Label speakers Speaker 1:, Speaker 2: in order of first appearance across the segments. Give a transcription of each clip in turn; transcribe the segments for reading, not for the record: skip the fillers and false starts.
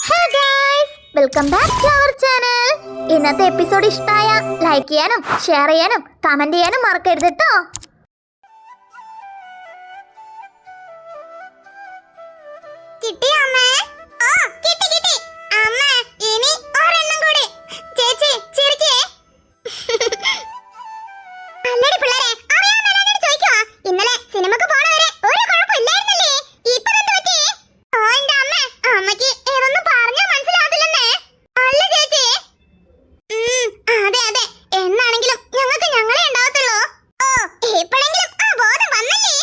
Speaker 1: Hey guys, welcome back to our channel. ഇന്നത്തെ episode ഇഷ്ടമായ like ചെയ്യാനും ഷെയർ ചെയ്യാനും കമന്റ് ചെയ്യാനും മറക്കരുത് ട്ടോ. കിട്ടി അമ്മേ? ആ കിട്ടി. അമ്മേ ഇനി ഒരെണ്ണം കൂടി. ചേച്ചി ചിരിക്കേ. അല്ലടി പിള്ളേരെ, അറിയാമെന്നോട് ചോദിക്കുവാ. ഇന്നലെ സിനിമക്ക് പോണവരെ ഒരു കുഴപ്പമില്ലായിരുന്നല്ലേ? ഇപ്പോ എന്ത് പറ്റി? ഓ എൻ്റെ അമ്മ, അമ്മയ്ക്ക് ഏതൊന്നും പറഞ്ഞാ മനസ്സിലാവില്ലെന്നേ. അല്ല ചേച്ചി. അതെ. എന്നാണെങ്കിലും ഞങ്ങൾക്ക് ഞങ്ങളെ ഉണ്ടാവത്തുള്ളൂ. ഓ ഇപ്പോഴെങ്കിലും ആ ബോധം വന്നല്ലേ?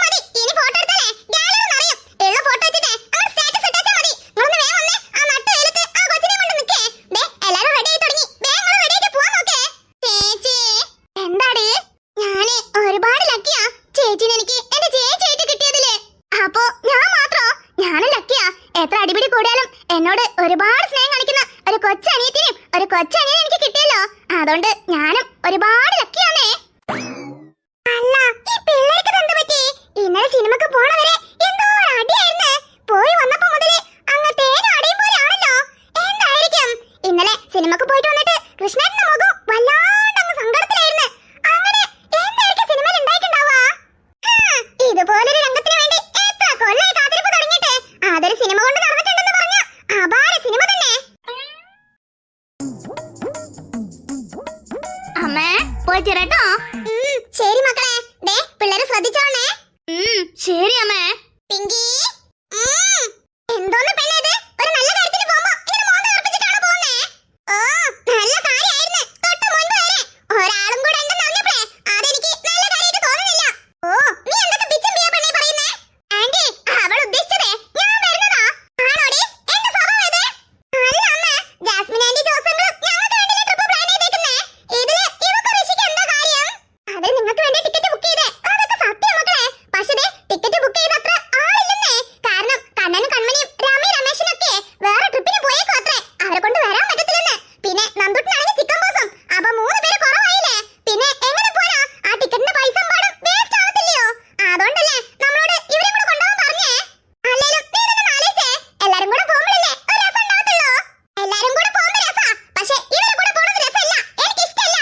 Speaker 1: മതി. ഇനി ഫോട്ടോ എടുത്താലേ ഗാലറി നിറയും. ഉള്ള ഫോട്ടോ വെച്ചിട്ടേ അങ്ങ് സ്റ്റാറ്റസ് ഇട്ടാച്ചാ മതി. നിങ്ങളൊന്ന് വേഗം വന്നേ. ആ നട്ട വെയിലത്ത് ആ കൊച്ചിനെ കൊണ്ട് നിൽക്കേ. എല്ലാരും റെഡി ആയി തുടങ്ങി. വേഗം റെഡി ആയിട്ട് പോവാൻ നോക്കേ. ചേച്ചി എന്താടി? ഞാന് ഒരുപാട് ലക്കിയാ ചേച്ചിനെ എനിക്ക് എന്റെ ചേച്ചിയായിട്ട് കിട്ടിയതില്. അപ്പോ ഞാൻ മാത്രോ? ഞാനും ലക്കിയാ. എത്ര അടിപിടി കൂടിയാലും എന്നോട് ഒരുപാട് സ്നേഹം കാണിക്കുന്ന ഒരു കൊച്ചനിയത്തിനും ഒരു കൊച്ചനിയനെ എനിക്ക് കിട്ടിയല്ലോ. അതുകൊണ്ട് ഞാനും ഒരുപാട് ലക്കിയാന്നേ. അല്ല ഈ പിള്ളേർക്ക് എന്ത് പറ്റി? ഇന്നലെ സിനിമക്ക് പോണവരെ എന്തോ അടിയായിരുന്നു. പോയി വന്നപ്പോ മുതലേ അങ്ങ് തേങ്ങ അടിയും പോലെയാണല്ലോ. എന്തായിരിക്കും? ഇന്നലെ സിനിമക്ക് പോയിട്ട് വന്നിട്ട് കൃഷ്ണന്റെ മുഖം വല്ലാണ്ടങ്ങ് സങ്കടത്തിലായിരുന്നു. അങ്ങനെ എന്തായിരിക്കും സിനിമയിൽ ഉണ്ടായിട്ടുണ്ടാവുക? ഇതുപോലൊരു രംഗത്തിന് വേണ്ടി എത്ര കൊല്ലായി കാത്തിരിപ്പ് തുടങ്ങിയിട്ട്. അതൊരു സിനിമ കൊണ്ട് നടന്നിട്ടുണ്ടെന്ന് പറഞ്ഞ അപാര സിനിമ തന്നെ. അമ്മേ പോയിട്ട് വരാട്ടോ. ശരി മക്കളെ. പിള്ളേരെ ശ്രദ്ധിച്ചോണേ. ശരി അമ്മേ. പിങ്കി എന്തോന്ന് പെണ്ണേത്? ഒരു നല്ല കാര്യത്തിന് പോകുമ്പോ ഇങ്ങനെ മോന്ത കറുപ്പിച്ചിട്ടാണോ പോകുന്നേ? ഓ നല്ല കാര്യമായിരുന്നു. തൊട്ട് മുൻപ് വരെ ഒരാളും കൂടെ ഉണ്ടെന്ന് അറിഞ്ഞപ്പോഴേ അതെനിക്ക് നല്ല കാര്യമായിട്ട് തോന്നുന്നില്ല. ഓ നീ എന്തൊക്കെ പിച്ചും പിയാ പെണ്ണേ പറയുന്നേ? ആന്റി അവൾ ഉദ്ദേശിച്ചതേ ഞാൻ വരുന്നതാ. ആണോടി? എന്റെ സ്വഭാവം ഇത്? അല്ല അമ്മ, ജാസ്മിൻ ആന്റി ജോസങ്ങളും ഞങ്ങൾക്ക് വേണ്ടിയില്ലേ ട്രിപ്പ് പ്ലാൻ ചെയ്തേക്കുന്നേ. ഇതില് ഇവക്ക് ഋഷിക്ക് എന്താ കാര്യം? അത് നിങ്ങൾക്ക് വേണ്ടി ടിക്കറ്റ് ബുക്ക് ചെയ്തേ. അതൊക്കെ സത്യം മക്കളെ. പക്ഷേ ടിക്കറ്റ് ബുക്ക് ചെയ്തത്ര ആളില്ലെന്നേ. കാരണം കണ്ണനും കൺമണിയും രാമി രമേശനൊക്കെ വേറെ ട്രിപ്പിന് പോയേക്കും അത്രേ. അവരെ കൊണ്ട് വരാൻ പറ്റത്തില്ലെന്ന്. പിന്നെ നന്ദുട്ടനാണെങ്കിൽ ചിക്കൻ ബോസും. അപ്പൊ 3 പേര് കുറവായില്ലേ? പിന്നെ എങ്ങനെ പോരാ? ആ ടിക്കറ്റിന്റെ പൈസ പാടും വേസ്റ്റ് ആവത്തില്ലയോ? അതുകൊണ്ടല്ലേ നമ്മളോട് ഇവരെ കൂടെ കൊണ്ടുപോകാൻ പറഞ്ഞേ. അല്ലേലും നീ ഇതൊന്ന് ആലോചിച്ചേ. എല്ലാരും കൂടെ പോകുമ്പോഴല്ലേ ഒരു രസം ഉണ്ടാവത്തുള്ളൂ. എല്ലാരും കൂടെ പോകുമ്പോ രസാ. പക്ഷേ ഇവരെ കൂടെ പോകുന്നത് രസമല്ല. എനിക്ക് ഇഷ്ടമല്ല.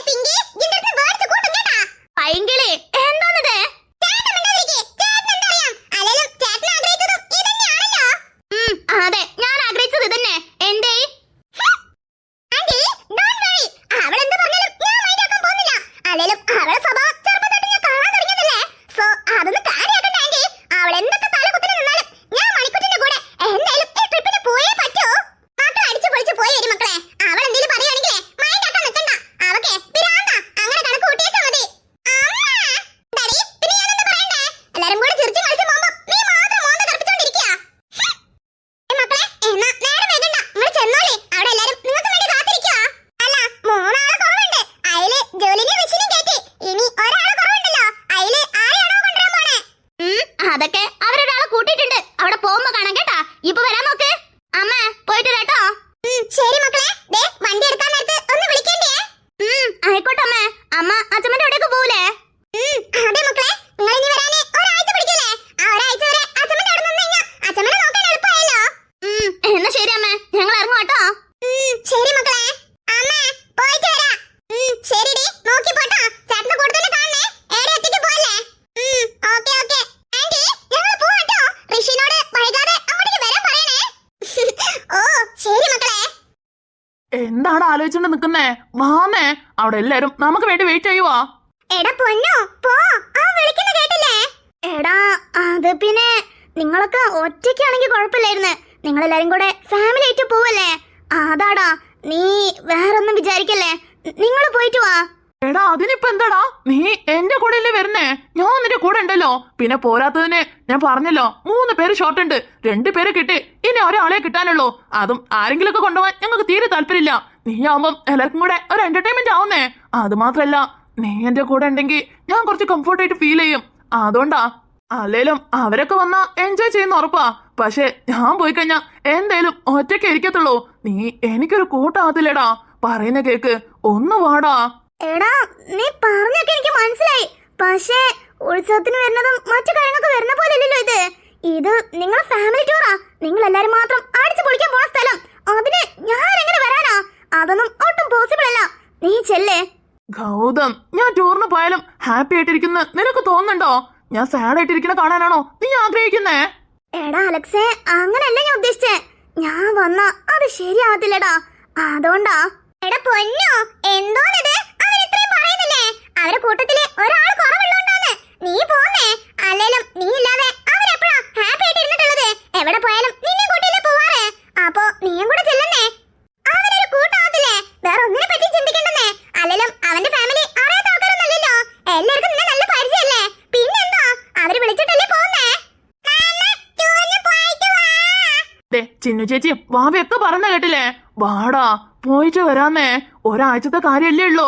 Speaker 1: പിങ്കി ഇതിന്റെ അടുത്ത് വേർഡ്സ് കൂട്ടും കേട്ടാ. പൈങ്കിളി എന്താണിത്? ചേട്ടൻ മിണ്ടാതിരിക്ക്. ചേട്ടൻ എന്തറിയാം? അല്ലേലും ചേട്ടൻ ആഗ്രഹിച്ചതും ഇതന്നെയാണല്ലോ. അതെ, ഞാൻ ആഗ്രഹിച്ചത് ഇതന്നെ. എന്തേ? Aunty don't worry. അവൾ എന്ത് പറഞ്ഞാലും ഞാൻ മൈൻഡ് ആക്കാൻ പോകുന്നില്ല. അല്ലേലും അവളുടെ സ്വഭാവം ചെറുപ്പം തൊട്ട് ഞാൻ കാണാൻ തുടങ്ങിയതല്ലേ. സോ അതൊന്നും കാര്യമാക്കണ്ട ആന്റി. അവൾ എന്തൊക്കെ തലകുത്തിന് നിന്നാലും ഞാൻ മണിക്കുട്ടിന്റെ കൂടെ എന്തായാലും ഈ ട്രിപ്പിന് പോയേ പറ്റൂ. മക്കൾ അടിച്ചു പൊളിച്ചു പോയി വരും മക്കളെ. അവൾ എന്തെങ്കിലും പറയുകയാണെങ്കിലേ മൈൻഡ് ആക്കാൻ നിൽക്കണ്ട. അവക്കെ പിരാന്ത. അങ്ങനെ കണക്ക് കൂട്ടിയേച്ചാ മതി. ഡാഡി പിന്നെ ഞാനെന്താ പറയണ്ടേ? എല്ലാരും കൂടെ ചിരിച്ചു കളിച്ചു പോകുമ്പോ നീ മാത്രം മോന്ത കറുപ്പിച്ചോണ്ടിരിക്കുക. മക്കളെ എന്നാ നേരം വേഗണ്ട. നിങ്ങൾ ചെന്നോളി. അവിടെ എല്ലാരും നിങ്ങൾക്ക് വേണ്ടി കാത്തിരിക്കുക. അല്ല 3 ആളെ കുറവുണ്ട്. അതില് ജോലിനെ മെഷീനും കയറ്റി. ഇനി ഒരാളെ കുറവുണ്ടല്ലോ. അതില് ആരെയാണോ കൊണ്ടുവരാൻ പോണേ? അതൊക്കെ അവരൊരാളെ കൂട്ടിയിട്ടുണ്ട്. അവിടെ പോകുമ്പോ കാണാം കേട്ടാ. ഇപ്പൊ വരാൻ നോക്ക്. അമ്മ പോയിട്ട് വരാട്ടോ. ശരി മക്കളെ. വണ്ടി എടുക്കാൻ നേരത്ത് ഒന്ന് വിളിക്കേണ്ടേ? ആയിക്കോട്ടെ അമ്മേ. അമ്മ അച്ഛമ്മന്റെ അവിടേക്ക് പോവില്ലേ? അതെ മക്കളെ. നിങ്ങൾ ഇനി വരാനേ ഒരാഴ്ച പിടിക്കില്ലേ? ആ ഒരാഴ്ച വരെ അച്ഛമ്മന്റെ അവിടെ നിന്ന് കഴിഞ്ഞാൽ അച്ഛമ്മനെ നോക്കാൻ എളുപ്പമായല്ലോ. എന്നാ ശരി അമ്മേ, ഞങ്ങൾ ഇറങ്ങും കേട്ടോ. ശരി മക്കളെ. അമ്മേ പോയിട്ട് വരാം. ശരിടി, നോക്കി പോട്ടോ. ചേട്ടന്റെ കൂടുതൽ കാണണേ. ഏടെ ഒറ്റയ്ക്ക് പോവല്ലേ? ഓക്കെ. ആന്റി ഞങ്ങൾ പോവാട്ടോ. ഋഷിനോട് വൈകാതെ അങ്ങോട്ടേക്ക് വരാൻ പറയണേ. ഓ ശരി മക്കളെ.
Speaker 2: എന്താണ് ആലോചിച്ചോണ്ട് നിക്കുന്നേ? വാമേ, അവിടെ എല്ലാരും നമുക്ക് വേണ്ടി വെയിറ്റ് ചെയ്യുവാ.
Speaker 1: എടാ പൊന്നോ പോ. ആ വിളിക്കുന്ന കേട്ടില്ലേ? എടാ അത് പിന്നെ നിങ്ങളൊക്കെ ഒറ്റയ്ക്കാണെങ്കിൽ കുഴപ്പമില്ലായിരുന്നു. നിങ്ങളെല്ലാരും കൂടെ ഫാമിലി ആയിട്ട് പോവല്ലേ? അതാടാ. നീ വേറൊന്നും വിചാരിക്കല്ലേ. നിങ്ങൾ പോയിട്ട് വാ.
Speaker 2: എടാ അതിനിപ്പോ എന്താടാ? നീ എന്റെ കൂടെ അല്ലേ വരുന്നേ? ഞാൻ നിന്റെ കൂടെ ഉണ്ടല്ലോ. പിന്നെ പോരാത്തതിന് ഞാൻ പറഞ്ഞല്ലോ 3 പേര് ഷോർട്ട് ഉണ്ട്. 2 പേരെ കിട്ടി. ഇനി ഒരാളെ കിട്ടാനുള്ളൂ. അതും ആരെങ്കിലും ഒക്കെ കൊണ്ടുപോകാൻ ഞങ്ങൾക്ക് തീരെ താല്പര്യമില്ല. നീ ആവുമ്പം എല്ലാവർക്കും കൂടെ ഒരു എന്റർടൈൻമെന്റ് ആവുന്നേ. അത് മാത്രല്ല നീ എന്റെ കൂടെ ഉണ്ടെങ്കിൽ ഞാൻ കുറച്ച് കംഫർട്ടായിട്ട് ഫീൽ ചെയ്യും. അതുകൊണ്ടാ. അല്ലേലും അവരൊക്കെ വന്നാ എൻജോയ് ചെയ്യുന്ന ഉറപ്പാ. പക്ഷെ ഞാൻ പോയി കഴിഞ്ഞാ എന്തായാലും ഒറ്റയ്ക്ക് ഇരിക്കത്തുള്ളൂ. നീ എനിക്കൊരു കൂട്ടാകത്തില്ലടാ. പറയുന്ന കേക്ക്. ഒന്ന് വാടാ.
Speaker 1: എടാ നീ പറഞ്ഞൊക്കെ എനിക്ക് മനസ്സിലായി. പക്ഷേ ഉത്സവത്തിന് വരുന്നതും മറ്റു കാര്യങ്ങളൊക്കെ വരുന്ന പോലെ അല്ലല്ലോ ഇത്. ഇത് നിങ്ങളെ ഫാമിലി ടൂറാ. നിങ്ങൾ എല്ലാരും മാത്രം അടിച്ചു പൊളിക്കാൻ പോണ സ്ഥലം. അതിന് ഞാൻ എങ്ങനെ വരാനാ? അതൊന്നും ഒട്ടും പോസിബിൾ അല്ല. നീ ചെല്ലേ.
Speaker 2: ഗൗതം, ഞാൻ ടൂറിന് പോയാലും ഹാപ്പി ആയിട്ടിരിക്കുന്ന നിനക്ക് തോന്നുന്നുണ്ടോ? ഞാൻ സാഡ് ആയിട്ടിരിക്കുന്ന കാണാനാണോ നീ ആഗ്രഹിക്കുന്നേ?
Speaker 1: എടാ അലക്സേ, അങ്ങനല്ല ഞാൻ ഉദ്ദേശിച്ചേ. ഞാൻ വന്ന അത് ശരിയാവത്തില്ലടാ, അതുകൊണ്ടാ. എടാ പൊന്നോ, എന്തോന്നത് അവരിത്രയും പറയുന്നില്ലേ? അവരെ കൂട്ടത്തില് ഒരാൾ കുറവുള്ളോണ്ടാണ് നീ പോന്നേ. അല്ലേലും നീ ഇല്ലാതെ അവരെപ്പോഴാ ഹാപ്പി ആയിട്ട് ഇരുന്നിട്ടുള്ളത്? എവിടെ പോയാലും നിന്നെ കൂട്ടിയില്ലേ പോവാറ്? അപ്പൊ നീയും കൂടെ ചെല്ലുന്നേ. അവനൊരു കൂട്ടാവത്തില്ലേ? വേറെ ഒന്നിനെ പറ്റി ചിന്തിക്കണ്ടെന്നേ. അല്ലേലും അവന്റെ ഫാമിലി അറിയാത്ത ആൾക്കാരൊന്നല്ലല്ലോ. എല്ലാവർക്കും നിന്നെ നല്ല പരിചയല്ലേ? പിന്നെന്താ അവര് വിളിച്ചിട്ടല്ലേ പോന്നേ?
Speaker 2: ചിന്നു ചേച്ചി വാവയൊക്കെ പറഞ്ഞ കേട്ടില്ലേ? വാടാ പോയിട്ട് വരാന്നേ. ഒരാഴ്ചത്തെ കാര്യല്ലേ ഉള്ളൂ.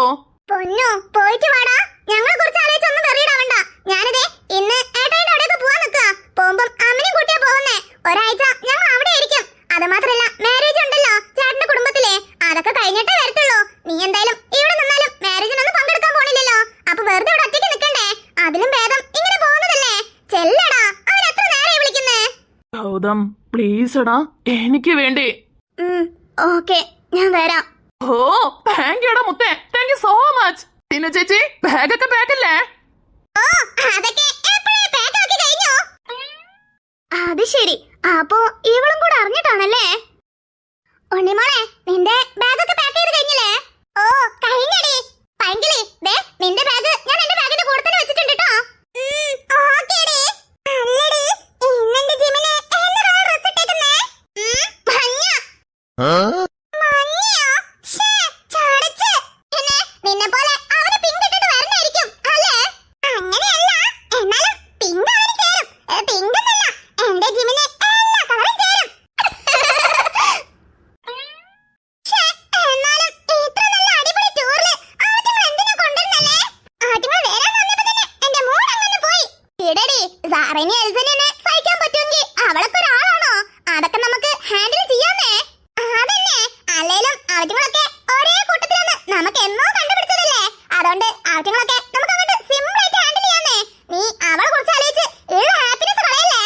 Speaker 1: പൊന്നു പോയിട്ട് വാടാ. ഞങ്ങളെ കുറിച്ച് ആലോചിച്ചൊന്നും വെറിയിടാവണ്ട. ഞാനിതേ ഇന്ന് ഏട്ടായിന്റെ അവിടേക്ക് പോവാൻ നിൽക്കുക. പോകുമ്പം അമ്മനെ കൂട്ടിയാ പോകുന്നേ. ഒരാഴ്ച ഞങ്ങൾ അവിടെ ആയിരിക്കും. അത് മാത്രല്ല മാരേജ് ഉണ്ടല്ലോ ചേട്ടന്റെ കുടുംബത്തിലെ, അതൊക്കെ കഴിഞ്ഞിട്ടേ വരത്തുള്ളൂ. നീ എന്തായാലും ഇവിടെ നിന്നാലും മാരേജിനൊന്നും പങ്കെടുക്കാൻ പോണില്ലല്ലോ. അപ്പൊ വെറുതെ ഇവിടെ ഒറ്റയ്ക്ക് നിൽക്കണ്ടേ? അതിലും ഭേദം ഇങ്ങനെ പോകുന്നതല്ലേ. ചെല്ലടാ, അവൻ എത്ര നേരെ വിളിക്കുന്നേ.
Speaker 2: ഗൗതം പ്ലീസ് എടാ, എനിക്ക് വേണ്ടി.
Speaker 1: ഓക്കെ, ഞാൻ വരാം.
Speaker 2: ഓ താങ്ക് യുടാ മുത്തേ, thank you so much. Chinnu ചേച്ചി ബാഗൊക്കെ പാക്കല്ലേ?
Speaker 1: ഓ അതൊക്കെ എപ്പോഴേ പാക്ക് ആക്കി കഴിഞ്ഞു. അത് ശരി, അപ്പോ ഇവളും കൂടെ അറിഞ്ഞിട്ടാണല്ലേ? ഉണ്ണിമോളെ, നിന്റെ ബാഗൊക്കെ പാക്ക് ചെയ്ത് കഴിഞ്ഞില്ലേ? ഓ കഴിഞ്ഞടി. പൈങ്കിളി, ദേ നിന്റെ ബാഗ് ഞാൻ എന്റെ ബാഗിന്റെ കൂടെ തന്നെ വെച്ചിട്ടുണ്ട് ട്ടോ. ഓക്കേടി. അല്ലടി, ഇന്നെന്റെ ജിമിനെ എന്നതാ ഡ്രസ് ഇട്ടേക്കുന്നേ? മഞ്ഞ. മഞ്ഞയോ? ശ്ശേ, ചടച്ച്. പിന്നെ നിന്നെ പോലെ അവന് പിങ്ക് ഇട്ടിട്ട് വരണായിരിക്കും അല്ലേ? അങ്ങനെയല്ല, എന്നാലും പിങ്ക് അവന് ചേരും. പിങ്ക് എന്നല്ല, എന്റെ ജിമിന് എല്ലാ കളറും ചേരും. ശ്ശേ, എന്നാലും ഇത്ര നല്ല അടിപൊളി ടൂറില് ആറ്റുങ്ങൾ എന്തിനാ കൊണ്ടുവരുന്നല്ലേ? ആറ്റുങ്ങൾ വരാൻ വന്നപ്പോ തന്നെ എന്റെ മൂഡ് അങ്ങനെ പോയി. ഇടടി, സാറിനെ എൽസനെ സഹിക്കാൻ പറ്റുമെങ്കിൽ അവളൊക്കെ ഒരാളാണോ? അതൊക്കെ നമുക്ക് ഹാൻഡിൽ ചെയ്യാന്നേ. അതന്നെ, അല്ലേലും ആറ്റുങ്ങളൊക്കെ ഒരേ കൂട്ടത്തിലെന്ന് നമുക്ക് എന്നോ കണ്ടുപിടിച്ചതല്ലേ. അതുകൊണ്ട് ആറ്റുങ്ങളൊക്കെ നമുക്ക് അങ്ങോട്ട് സിമ്പിൾ ആയിട്ട് ഹാൻഡിൽ ചെയ്യാന്നേ. നീ അവളെ കുറിച്ച് ആലോചിച്ച് ഉള്ള ഹാപ്പിനെസ് കളയല്ലേ.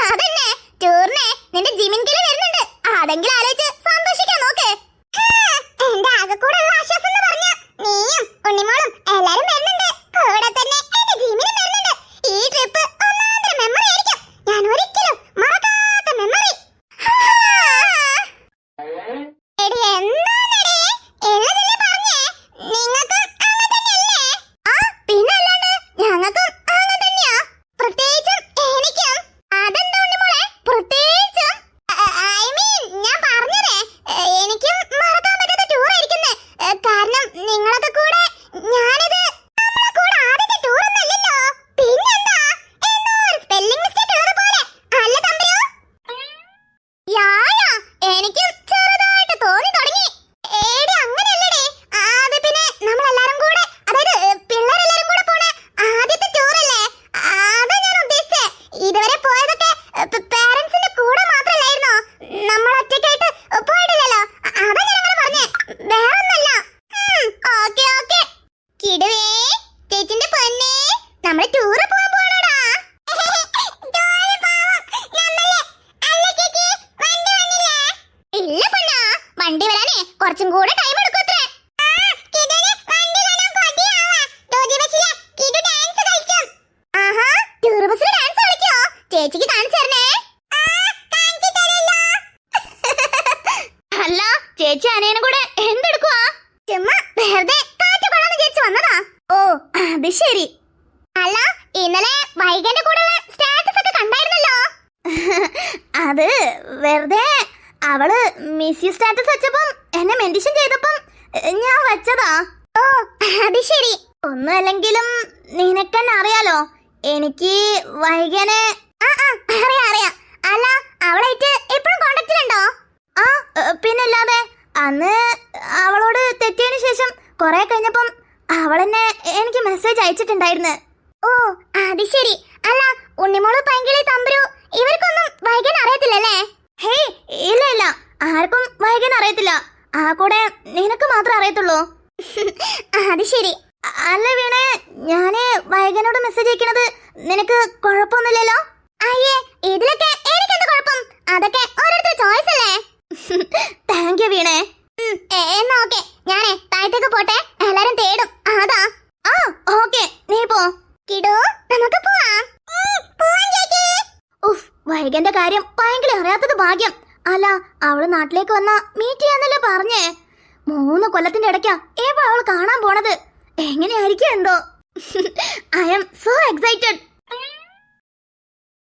Speaker 1: അതന്നെ, ടൂറിനെ നിന്റെ ജിമിൻകില് വരുന്നുണ്ട്. അതെങ്കിലും ആലോചിച്ച് സന്തോഷിക്കാൻ നോക്ക്. എന്റെ ആകെക്കൂടെയുള്ള ആശ്വാസം എന്ന് പറഞ്ഞ നീയും ഉണ്ണിമോളും എല്ലാരും വരുന്നുണ്ട്. കൂടെ തന്നെ എന്റെ ജിമിനും വരുന്നുണ്ട്. ഈ ട്രിപ്പ് ഒന്നാന്തര മെമ്മറി ആയിരിക്കും. ഞാൻ ഒരിക്കലും മറക്കാത്ത മെമ്മറി. എടി എന്താണെടി എന്നതല്ലേ പറഞ്ഞേ? നിങ്ങൾക്കും അങ്ങനെ തന്നെയല്ലേ? ആ പിന്നല്ലാണ്ട് ഞങ്ങൾക്കും അങ്ങനെ തന്നെയാ. പ്രത്യേകിച്ചും എനിക്കും. അതെന്താ ഉണ്ണിമോളെ പ്രത്യേകിച്ചും? ഐ മീൻ ഞാൻ പറഞ്ഞതേ എനിക്കും മറക്കാൻ പറ്റാത്ത ടൂർ ആയിരിക്കുന്നേ. കാരണം നിങ്ങളൊക്കെ കൂടെ ഞാനിത് നമ്മളെ കൂടെ ആദ്യത്തെ ടൂർ ഒന്നല്ലല്ലോ. പിന്നെന്താ എന്തോ ഒരു സ്പെല്ലിംഗ് മിസ്റ്റേക്ക് ഉള്ളത് പോലെ അല്ല തമ്പയോ? യാ എനിക്കും ചെറുതായിട്ട് തോന്നി തുടങ്ങി. ഏടി അങ്ങനെയല്ലടി. അത് പിന്നെ നമ്മളെല്ലാരും കൂടെ, അതായത് പിള്ളേരെല്ലാരും കൂടെ പോണ ആദ്യത്തെ ടൂറല്ലേ, അതാ ഞാൻ ഉദ്ദേശിച്ചേ. ഇതുവരെ പോയതൊക്കെ പാരന്റ്സിന്റെ കൂടെ മാത്രല്ലായിരുന്നോ? നമ്മൾ ഒറ്റയ്ക്കായിട്ട് പോയിട്ടില്ലല്ലോ. അതാ ഞാൻ അങ്ങനെ പറഞ്ഞേ, വേറെ ഒന്നല്ല. Okay okay. കിടുവേ ചേച്ചിന്റെ പൊന്നേ, നമ്മള് ടൂറ് പോവാൻ പോണടാ. ഇല്ല പൊന്നാ, വണ്ടി വരാനേ കുറച്ചും കൂടെ ടൈം എടുക്കുത്രേ. ആഹാ, ടൂർ ബസ്സിൽ ഡാൻസ് കളിക്കോ? ചേച്ചിക്ക് കാണിച്ചു തരണേ. അല്ല, ചേച്ചി അനിയനും കൂടെ എന്തെടുക്കുവാ? ചുമ്മാ വെറുതെ കാറ്റ് കൊള്ളാന്ന് ചേച്ചി വന്നതാ. ഓ അത് ശരി. അല്ല, ഇന്നലെ വൈകന്റെ കൂടെയുള്ള സ്റ്റാറ്റസ് ഒക്കെ കണ്ടായിരുന്നല്ലോ. അത് വെറുതെ അവള് മിസ് യു സ്റ്റാറ്റസ് വെച്ചപ്പം എന്നെ മെൻഷൻ ചെയ്തപ്പം ഞാൻ വെച്ചതാ. ഓ അത് ശരി. ഒന്നുമല്ലെങ്കിലും നിനക്കെന്നെ അറിയാലോ, എനിക്ക് വൈകനെ അറിയാം. അല്ല, അവളായിട്ട് എപ്പോഴും കോണ്ടാക്റ്റിലുണ്ടോ? ആ പിന്നല്ലാതെ. അന്ന് അവളോട് തെറ്റിയതിനു ശേഷം കുറെ കഴിഞ്ഞപ്പം അവളെന്നെ എനിക്ക് മെസ്സേജ് അയച്ചിട്ടുണ്ടായിരുന്നു. ഓ അത് ശരി. അല്ല, ഉണ്ണിമോള് പൈങ്കിളി തമ്പുരു ഇവർക്കൊന്നും വൈകൻ അറിയത്തില്ലല്ലേ? ഹേയ് ഇല്ല ഇല്ല, ആർക്കും വൈകൻ അറിയത്തില്ല. ആ കൂടെ നിനക്ക് മാത്രമേ അറിയത്തുള്ളൂ. അത് ശരി. അല്ല വീണേ, ഞാന് വൈകനോട് മെസ്സേജ് അയക്കണത് നിനക്ക് കുഴപ്പമൊന്നുമില്ലല്ലോ? അയ്യേ, ഇതിലൊക്കെ എനിക്കെന്ത് കുഴപ്പം? അതൊക്കെ ഞാൻ തേടും അതാ. ആ ഓക്കെ, നീ പോ. കിടു, നമുക്ക് പോവാം. ഉഫ്, വൈകന്റെ കാര്യം ഭയങ്കര അറിയാത്തത് ഭാഗ്യം. അല്ല, അവള് നാട്ടിലേക്ക് വന്നാ മീറ്റ് ചെയ്യാന്നല്ലേ പറഞ്ഞേ. 3 കൊല്ലത്തിന്റെ ഇടയ്ക്കാ എപ്പോ അവൾ കാണാൻ പോണത്. എങ്ങനെയായിരിക്കും എന്തോ. I am so excited.